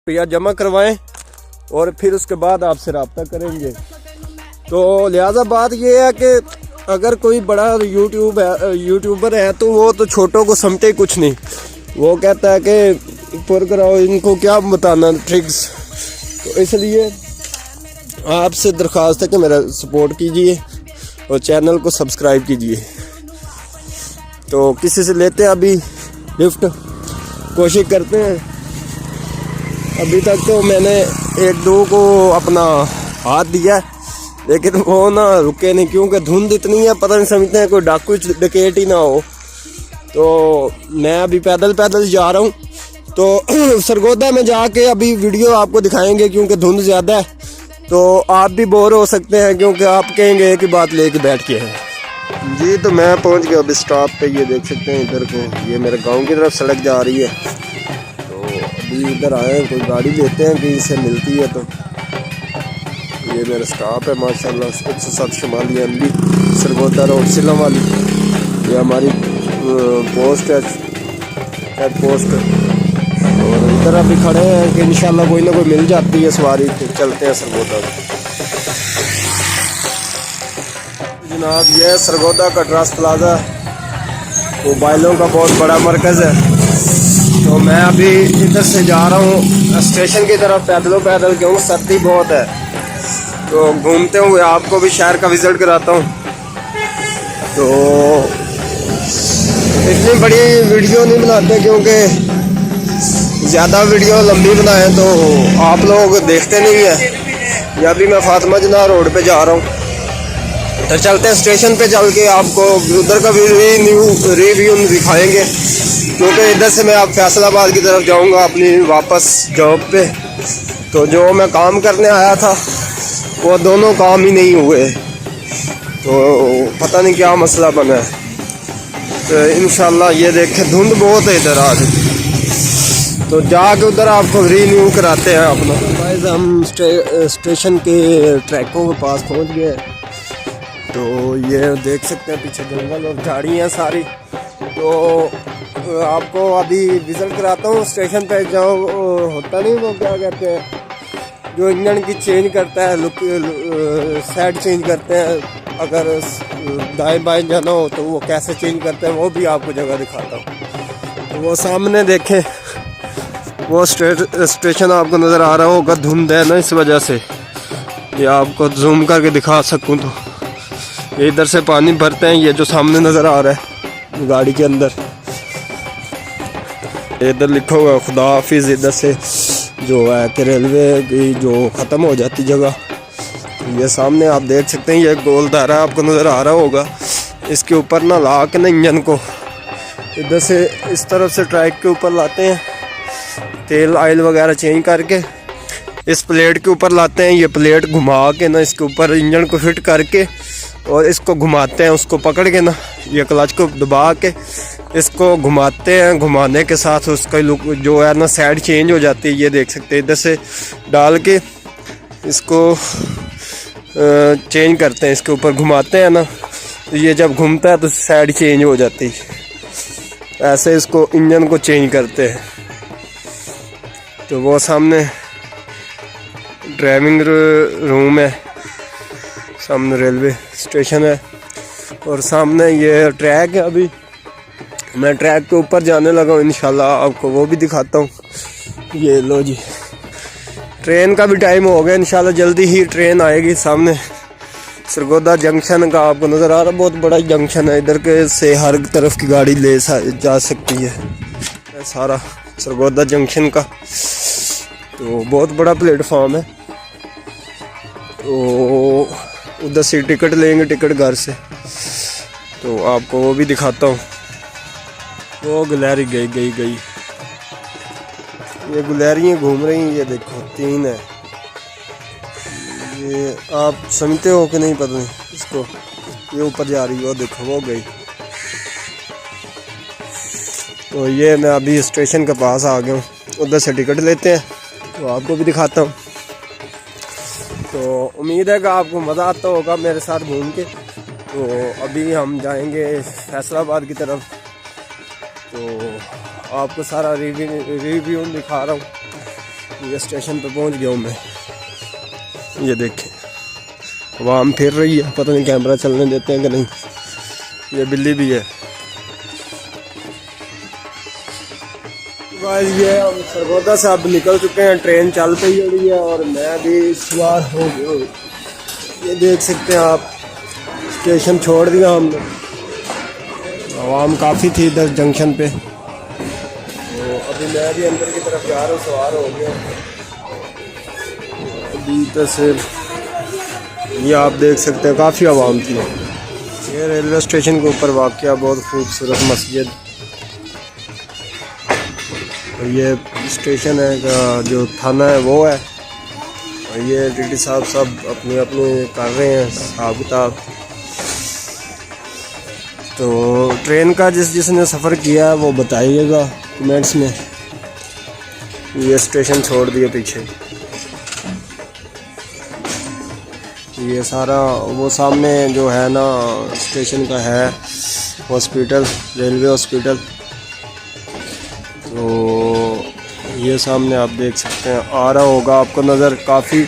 रुपया जमा करवाएं और फिर उसके बाद आपसे रब्ता करेंगे। तो लिहाजा बात ये है कि अगर कोई बड़ा यूट्यूबर है तो वो तो छोटों को समझते ही कुछ नहीं। वो कहता है कि पुर कराओ, इनको क्या बताना ट्रिक्स। तो इसलिए आपसे दरख्वास्त है कि मेरा सपोर्ट कीजिए और चैनल को सब्सक्राइब कीजिए। तो किसी से लेते हैं अभी लिफ्ट, कोशिश करते हैं। अभी तक तो मैंने एक दो को अपना हाथ दिया लेकिन वो ना रुके नहीं, क्योंकि धुंध इतनी है, पता नहीं समझते हैं कोई डाकू डकैत ही ना हो। तो मैं अभी पैदल जा रहा हूँ। तो सरगोदा में जाके अभी वीडियो आपको दिखाएंगे क्योंकि धुंध ज़्यादा है। तो आप भी बोर हो सकते हैं क्योंकि आप कहेंगे एक ही बात लेके बैठ के हैं जी। तो मैं पहुँच गया अभी स्टॉप पे, ये देख सकते हैं इधर को, ये मेरे गाँव की तरफ सड़क जा रही है। अभी इधर आए, कोई गाड़ी लेते हैं कहीं से मिलती है। तो ये मेरा स्टॉप है माशाल्लाह, 107 शुमाली एमबी सरगोदा रोड सिलम वाली। ये हमारी पोस्ट है, हेड पोस्ट। और इधर अभी खड़े हैं कि इंशाल्लाह कोई ना कोई मिल जाती है सवारी। तो चलते हैं सरगोदा। जनाब ये सरगोदा का ट्रस्ट प्लाजा मोबाइलों का बहुत बड़ा मरकज़ है। तो मैं अभी इधर से जा रहा हूँ स्टेशन की तरफ पैदल, क्योंकि सर्दी बहुत है। तो घूमते हुए आपको भी शहर का विज़िट कराता हूँ। तो इतनी बड़ी वीडियो नहीं बनाते क्योंकि ज़्यादा वीडियो लंबी बनाएं तो आप लोग देखते नहीं है। या भी मैं फातिमा जना रोड पे जा रहा हूँ। तो चलते हैं स्टेशन पे, चल के आपको उधर का भी रिव्यू दिखाएंगे क्योंकि इधर से मैं आप फैसलाबाद की तरफ जाऊंगा अपनी वापस जॉब पे। तो जो मैं काम करने आया था वो दोनों काम ही नहीं हुए, तो पता नहीं क्या मसला बना है। तो इंशाल्लाह ये देखें धुंध बहुत है इधर आज, तो जाके उधर आपको रिन्यू कराते हैं अपना। गाइस हम स्टेशन के ट्रैकों के पास पहुंच गए। तो ये देख सकते हैं पीछे जंगल और झाड़ियाँ सारी। तो आपको अभी विजिट कराता हूँ स्टेशन पे। जाओ होता नहीं वो क्या कहते हैं जो इंजन की चेंज करता है, लुक साइड चेंज करते हैं, अगर दाएं बाएं जाना हो तो वो कैसे चेंज करते हैं वो भी आपको जगह दिखाता हूँ। तो वो सामने देखें, वो स्टेशन आपको नज़र आ रहा होगा, धुंध है ना इस वजह से। ये आपको जूम करके दिखा सकूँ तो ये इधर से पानी भरते हैं, ये जो सामने नज़र आ रहा है गाड़ी के अंदर। इधर लिखा हुआ है खुदा हाफिज़, इधर से जो है कि रेलवे की जो ख़त्म हो जाती जगह। ये सामने आप देख सकते हैं, ये गोल दायरा आपको नज़र आ रहा होगा। इसके ऊपर ना ला के ना इंजन को इधर से इस तरफ से ट्रैक के ऊपर लाते हैं, तेल आयल वगैरह चेंज करके इस प्लेट के ऊपर लाते हैं। ये प्लेट घुमा के ना इसके ऊपर इंजन को फिट करके और इसको घुमाते हैं, उसको पकड़ के ना ये क्लच को दबा के इसको घुमाते हैं। घुमाने के साथ उसका लुक जो है ना साइड चेंज हो जाती है। ये देख सकते हैं इधर से डाल के इसको चेंज करते हैं, इसके ऊपर घुमाते हैं ना, तो ये जब घूमता है तो साइड चेंज हो जाती है। ऐसे इसको इंजन को चेंज करते हैं। तो वो सामने ड्राइविंग रूम है, सामने रेलवे स्टेशन है और सामने ये ट्रैक है। अभी मैं ट्रैक के ऊपर जाने लगा हूँ, इंशाल्लाह आपको वो भी दिखाता हूँ। ये लो जी, ट्रेन का भी टाइम हो गया, इंशाल्लाह जल्दी ही ट्रेन आएगी। सामने सरगोदा जंक्शन का आपको नज़र आ रहा है, बहुत बड़ा जंक्शन है। इधर के से हर तरफ की गाड़ी ले जा सकती है, सारा सरगोदा जंक्शन का। तो बहुत बड़ा प्लेटफॉर्म है। तो उधर से टिकट लेंगे, टिकट घर से, तो आपको वो भी दिखाता हूँ। वो गुलहरी गई ये गुलहरियाँ घूम रही हैं, ये देखो 3 है। ये आप समझते हो कि नहीं पता नहीं इसको, ये ऊपर जा रही है, वो देखो वो गई। तो ये मैं अभी स्टेशन के पास आ गया हूँ, उधर से टिकट लेते हैं तो आपको भी दिखाता हूँ। तो उम्मीद है कि आपको मज़ा आता होगा मेरे साथ घूम के। तो अभी हम जाएंगे फैसलाबाद की तरफ। तो आपको सारा रिव्यू दिखा रहा हूँ। ये स्टेशन पे पहुंच गया हूँ मैं। ये देखें आवाम फिर रही है, पता नहीं कैमरा चलने देते हैं कि नहीं। ये बिल्ली भी है। गाइस ये हम सरगोदा से अब निकल चुके हैं, ट्रेन चल पई हुई है और मैं भी सवार हो गया हूँ। ये देख सकते हैं आप, स्टेशन छोड़ दिया हमने। आवाम काफ़ी थी इधर जंक्शन पे, तो अभी मैं भी अंदर की तरफ जा रहा हूँ, सवार हो गया। अभी तस्वीर ये आप देख सकते हैं, काफ़ी आवाम थी। ये रेलवे स्टेशन के ऊपर वाक़या बहुत खूबसूरत मस्जिद। ये स्टेशन है, जो थाना है वो है। और ये डीटी साहब सब अपने अपने कर रहे हैं हिसाब किताब। तो ट्रेन का जिसने सफ़र किया है वो बताइएगा कमेंट्स में। ये स्टेशन छोड़ दिए पीछे। ये सारा वो सामने जो है ना स्टेशन का है हॉस्पिटल, रेलवे हॉस्पिटल। तो ये सामने आप देख सकते हैं, आ रहा होगा आपको नज़र काफ़ी।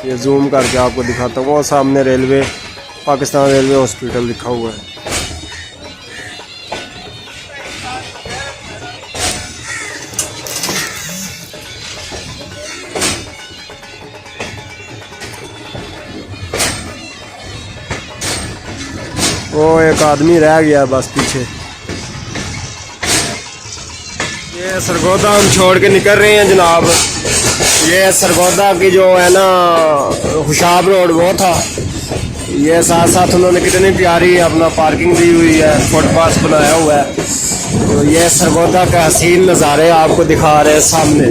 ये जूम करके आपको दिखाता हूँ। वो सामने रेलवे, पाकिस्तान रेलवे हॉस्पिटल लिखा हुआ है। वो एक आदमी रह गया बस पीछे। ये सरगोदा हम छोड़ के निकल रहे हैं जनाब। ये सरगोदा की जो है ना खुशाब रोड वो था। ये साथ साथ उन्होंने कितनी प्यारी अपना पार्किंग दी हुई है, फुटपाथ बनाया हुआ है। तो ये सरगोदा का हसीन नज़ारे आपको दिखा रहे हैं सामने।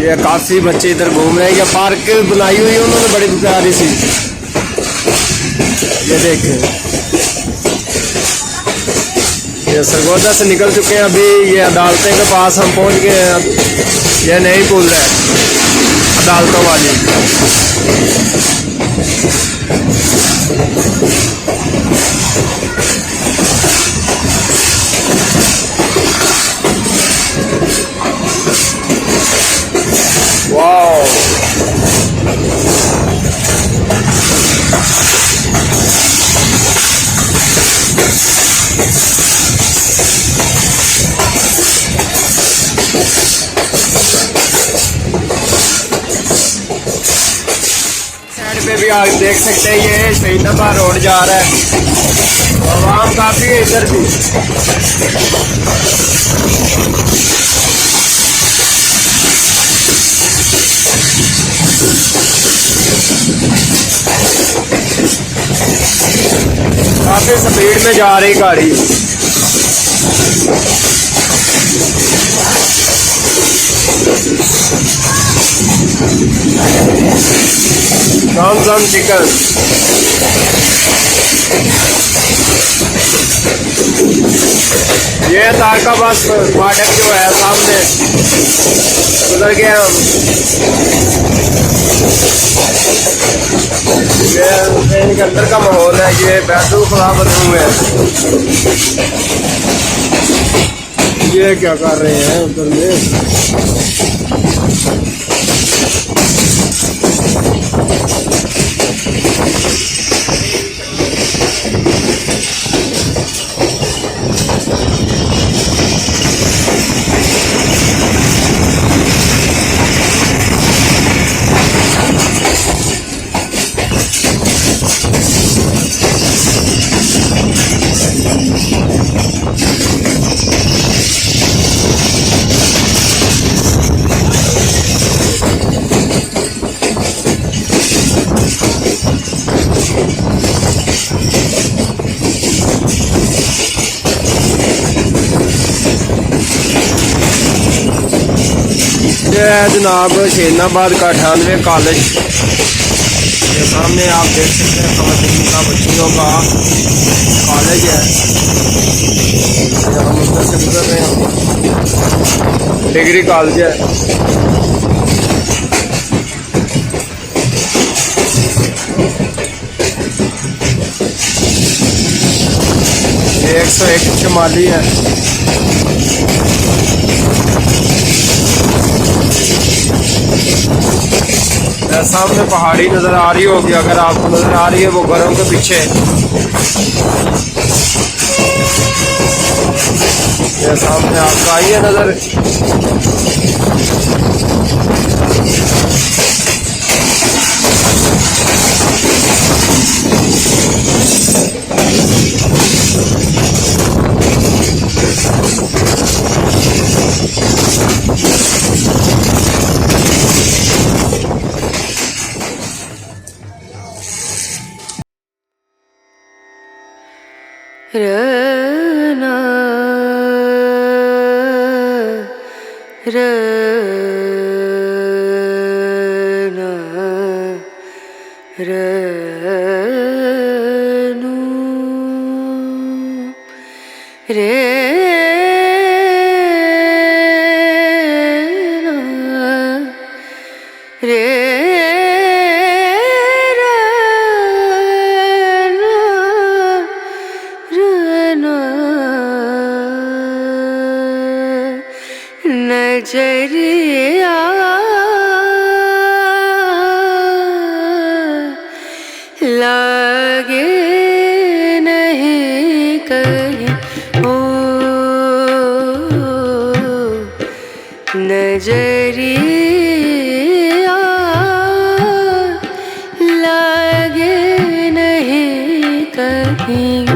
ये काफ़ी बच्चे इधर घूम रहे हैं। ये पार्क बनाई हुई है उन्होंने बड़ी प्यारी सी। ये देखें, ये सरगोदा से निकल चुके हैं। अभी ये अदालतें के पास हम पहुंच गए हैं। ये नहीं भूल रहे अदालतों वाली। वाओ, साइड पे भी आप देख सकते हैं, ये शहीदाबाद रोड जा रहा है। आवाम काफ़ी है इधर भी। काफ़ी स्पीड में जा रही गाड़ी। Ramzan chicken. ये तार का बस फाटक जो है सामने उधर गए हम। ये ट्रेन के अंदर का माहौल है। ये बैतुल खुला बदलू है। ये क्या कर रहे हैं उधर में? ये है जनाब शहीदाबाद का 98 कॉलेज। ये सामने आप देख सकते हैं, ख़वातीन का बच्चियों का कॉलेज है। हम उधर से गुजर रहे हैं, डिग्री कॉलेज है। 101 शमाली है। सामने पहाड़ी नजर आ रही होगी, अगर आपको नजर आ रही है वो घरों के पीछे। ये सामने आपका आई है नजर। रना रना रनु रेना रे नजरिया लागे नहीं कहीं ओ नजरिया लागे नहीं कहीं